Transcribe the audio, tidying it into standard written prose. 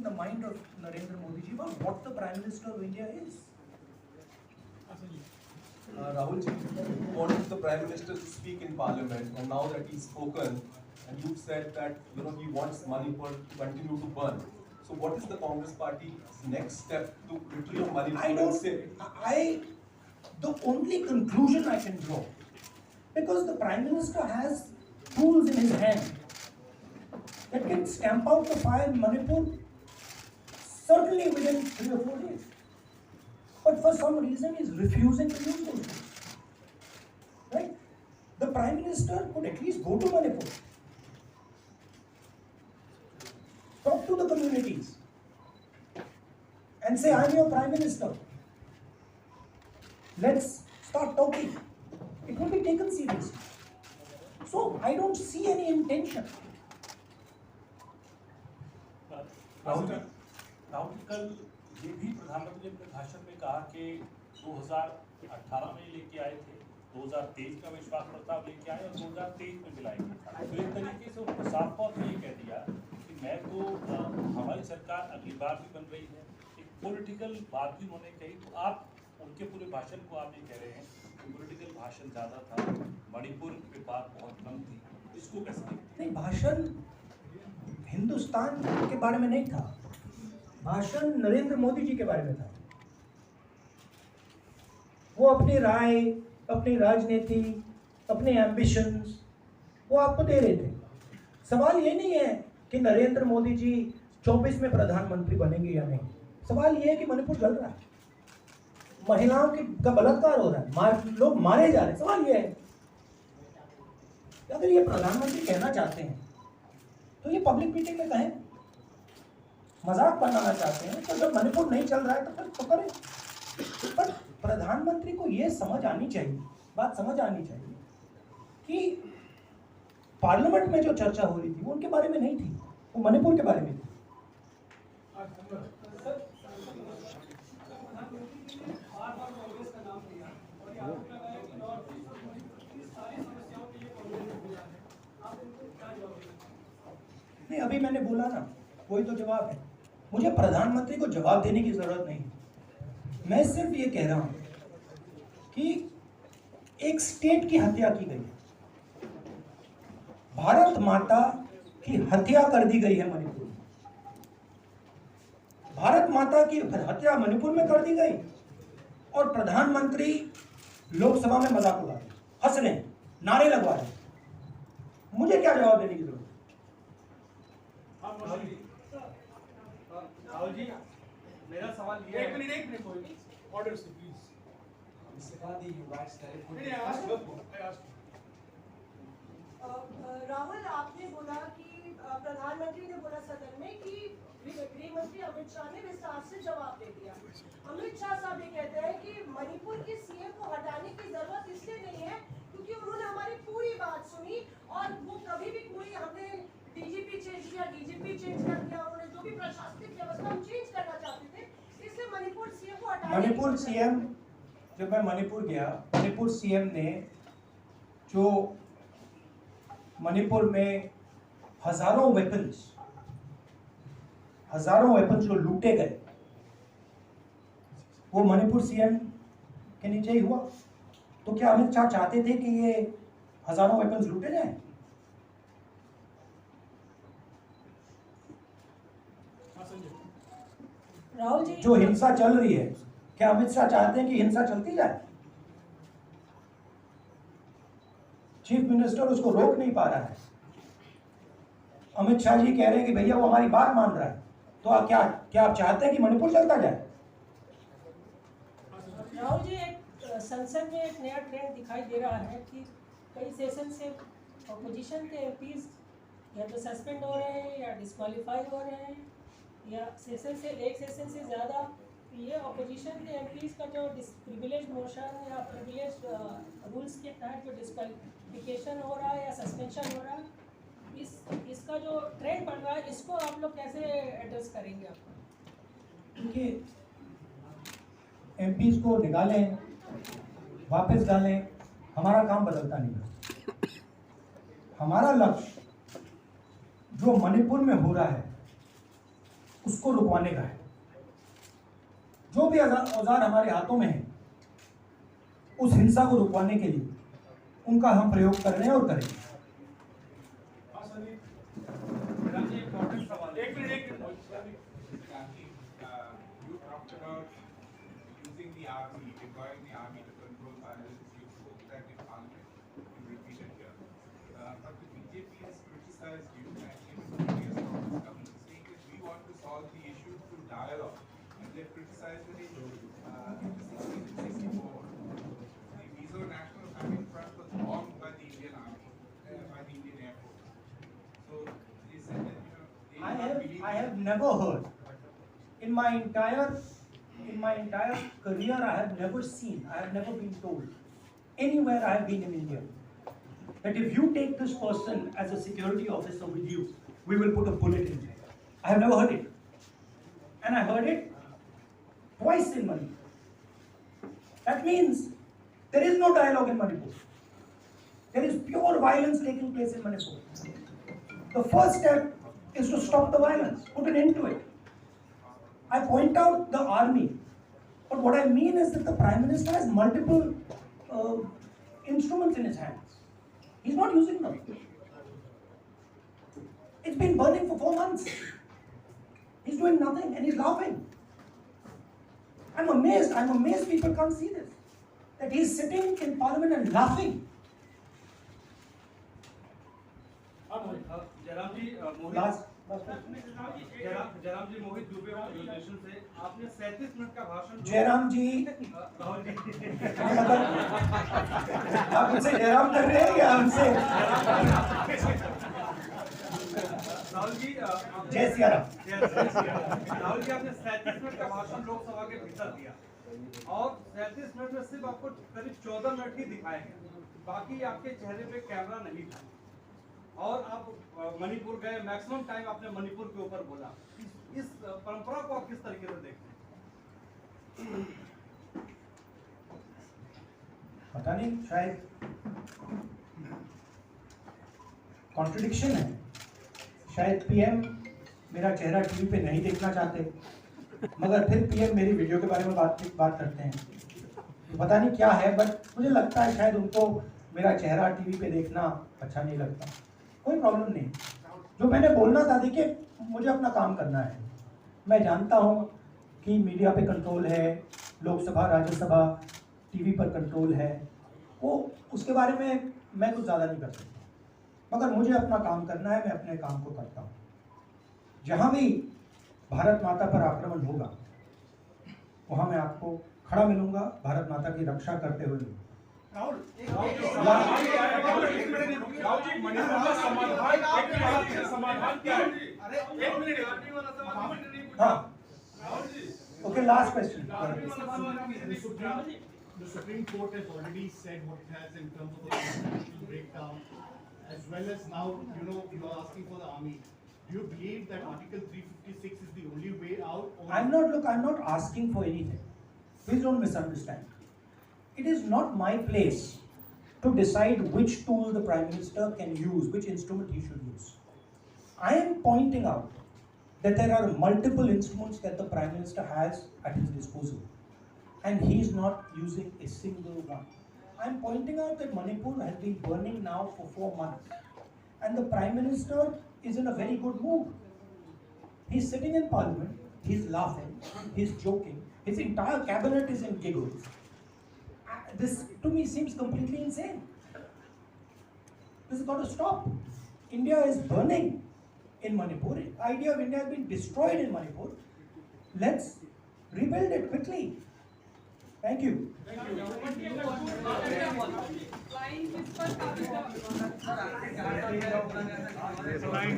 in the mind of Narendra Modi ji about what the Prime Minister of India is. Rahul ji, you wanted the Prime Minister to speak in Parliament, and now that he's spoken, and you've said that he wants Manipur to continue to burn. So what is the Congress Party's next step to literally Manipur? The only conclusion I can draw, because the Prime Minister has tools in his hand that can stamp out the fire in Manipur certainly within 3 or 4 days. But for some reason he's refusing to use those tools. Right? The Prime Minister could at least go to Manipur, talk to the communities and say, I'm your Prime Minister. Let's start talking. It will be taken seriously. So I don't see any intention. Rahul कल ये भी प्रधानमंत्री ने अपने भाषण में कहा कि 2018 में लेके आए थे, 2023 का विश्वास प्रस्ताव लेके आए और 2023 में मिलाएंगे। तो एक तरीके से उन्होंने साफ तौर पर ये कह दिया कि मैं तो हमारी सरकार अगली बार भी बन रही है। एक पॉलिटिकल बात भी उन्होंने कही। तो आप उनके पूरे भाषण को आप ये कह रहे हैं कि पॉलिटिकल भाषण ज़्यादा था, मणिपुर पे बात बहुत कम थी, इसको कैसे देखते हैं? नहीं, भाषण हिंदुस्तान के बारे में नहीं था, भाषण नरेंद्र मोदी जी के बारे में था। वो अपनी राय, अपनी राजनीति, अपने एम्बिशंस वो आपको दे रहे थे। सवाल ये नहीं है कि नरेंद्र मोदी जी 24 में प्रधानमंत्री बनेंगे या नहीं। सवाल ये है कि मणिपुर जल रहा है, महिलाओं का बलात्कार हो रहा है, लोग मारे जा रहे हैं। सवाल ये है, अगर ये प्रधानमंत्री कहना चाहते हैं तो ये पब्लिक मीटिंग में कहें। मजाक बनाना चाहते हैं तो जब मणिपुर नहीं चल रहा है तो फिर तो करें। पर प्रधानमंत्री को ये समझ आनी चाहिए, बात समझ आनी चाहिए कि पार्लियामेंट में जो चर्चा हो रही थी वो उनके बारे में नहीं थी, वो मणिपुर के बारे में थी। नहीं, अभी मैंने बोला ना, वही तो जवाब है। मुझे प्रधानमंत्री को जवाब देने की जरूरत नहीं, मैं सिर्फ ये कह रहा हूं कि एक स्टेट की हत्या की गई है, भारत माता की हत्या कर दी गई है मणिपुर में। भारत माता की हत्या मणिपुर में कर दी गई और प्रधानमंत्री लोकसभा में मजाक उड़ा रहे, हंस रहे, नारे लगवा रहे। मुझे क्या जवाब देने की जरूरत है? राहुल जी, मेरा सवाल ये है। एक मिनट ऑर्डर से प्लीज। राहुल, आपने बोला कि प्रधानमंत्री ने बोला सदन में कि गृह मंत्री अमित शाह ने विस्तार से जवाब दे दिया। अमित शाह साहब ये कहते हैं कि मणिपुर के सीएम को हटाने की जरूरत इसलिए नहीं है क्योंकि उन्होंने हमारी पूरी बात सुनी और वो कभी भी कोई हमने डीजीपी चेंज किया, डीजीपी चेंज कर दिया, उन्होंने जो भी प्रशासनिक व्यवस्था हम चेंज करना चाहते थे, इसलिए मणिपुर सीएम को हटाने। मणिपुर सीएम, जब मैं मणिपुर गया, मणिपुर सीएम ने जो मणिपुर में हजारों वेपन्स जो लूटे गए, वो मणिपुर सीएम के नीचे ही हुआ। तो क्या अमित शाह चाहते थे कि ये हजारों वेपन्स लूटे जाएं? राहुल जी, जो हिंसा चल रही है, क्या अमित शाह चाहते हैं कि हिंसा चलती जाए? चीफ मिनिस्टर उसको रोक नहीं पा रहा है। अमित शाह जी कह रहे हैं कि भैया वो हमारी बात मान रहा है, तो आप क्या आप चाहते हैं कि मणिपुर चलता जाए? राहुल जी, एक संसद में एक नया ट्रेंड दिखाई दे रहा है कि कई सेशन से अपोजिशन के एमपीज या तो सस्पेंड हो रहे हैं या डिस्क्वालीफाई हो रहे हैं, या सेशन से एक सेशन से ज़्यादा ये अपोजिशन के एमपीज का जो प्रिविलेज मोशन या प्रिविलेज रूल्स के तहत जो डिस्क्वालिफिकेशन हो रहा है या सस्पेंशन हो रहा है, इसका जो ट्रेंड बढ़ रहा है, इसको आप लोग कैसे एड्रेस करेंगे? आप देखिए, एमपीज को निकालें, वापस डालें, हमारा काम बदलता नहीं है। हमारा लक्ष्य जो मणिपुर में हो रहा है उसको रुकवाने का है। जो भी औजार हमारे हाथों में है, उस हिंसा को रुकवाने के लिए उनका हम प्रयोग कर रहे हैं और करेंगे। You talked about using the army, deploying the army to control violence. You spoke that in Parliament. You repeated here. But the BJP has criticized you and even the previous Congress government, saying that we want to solve the issue through dialogue. And they've criticized that in the 1664, the Mizo National Famine Front was bombed by the Indian Army, by the Indian Air Force. So they said that, you know, they do not believe I have never heard in my entire career, I have never seen, I have never been told anywhere I have been in India that if you take this person as a security officer with you, we will put a bullet in him. I have never heard it, and I heard it twice in Manipur. That means there is no dialogue in Manipur. There is pure violence taking place in Manipur. The first step is to stop the violence, put an end to it. I point out the army, but what I mean is that the Prime Minister has multiple instruments in his hands. He's not using them. It's been burning for 4 months. He's doing nothing and he's laughing. I'm amazed people can't see this. That he's sitting in Parliament and laughing. Jairam ji Mohit Dubey foundation से आपने 37 minute का भाषण जयराम जी राहुल जी आप उनसे जयराम कर रहे हैं या हमसे राहुल जी जय सिया राम। राहुल जी आपने 37 मिनट का भाषण लोकसभा के भीतर दिया और 37 मिनट में सिर्फ आपको करीब 14 मिनट ही दिखाए गए, बाकी आपके चेहरे पे कैमरा नहीं था और आप मणिपुर गए, मैक्सिमम टाइम आपने मणिपुर के ऊपर बोला। इस परंपरा को आप किस तरीके से देखते हैं? पता नहीं, शायद कॉन्ट्रडिक्शन है। शायद पीएम मेरा चेहरा टीवी पे नहीं देखना चाहते, मगर फिर पीएम मेरी वीडियो के बारे में बात करते हैं। तो पता नहीं क्या है, बट मुझे लगता है शायद उनको मेरा चेहरा टीवी पे देखना अच्छा नहीं लगता। कोई प्रॉब्लम नहीं। जो मैंने बोलना था, देखिए मुझे अपना काम करना है। मैं जानता हूँ कि मीडिया पे कंट्रोल है, लोकसभा राज्यसभा टीवी पर कंट्रोल है, वो उसके बारे में मैं कुछ ज़्यादा नहीं कर सकता, मगर मुझे अपना काम करना है। मैं अपने काम को करता हूँ। जहाँ भी भारत माता पर आक्रमण होगा वहाँ मैं आपको खड़ा मिलूंगा, भारत माता की रक्षा करते हुए। राहुल समाधान क्या है? हाँ, okay, last question. The Supreme Court has already said what it has in terms of the constitutional breakdown, as well as now, you know, you are asking for the army. Do you believe that Article 356 is the only way out? Or I'm not asking for anything. Please don't misunderstand. It is not my place to decide which tool the Prime Minister can use, which instrument he should use. I am pointing out that there are multiple instruments that the Prime Minister has at his disposal, and he is not using a single one. I am pointing out that Manipur has been burning now for 4 months, and the Prime Minister is in a very good mood. He's sitting in Parliament, he's laughing, he's joking, his entire cabinet is in giggles. This to me seems completely insane. This has got to stop. India is burning in Manipur. The idea of India has been destroyed in Manipur. Let's rebuild it quickly. Thank you. Flying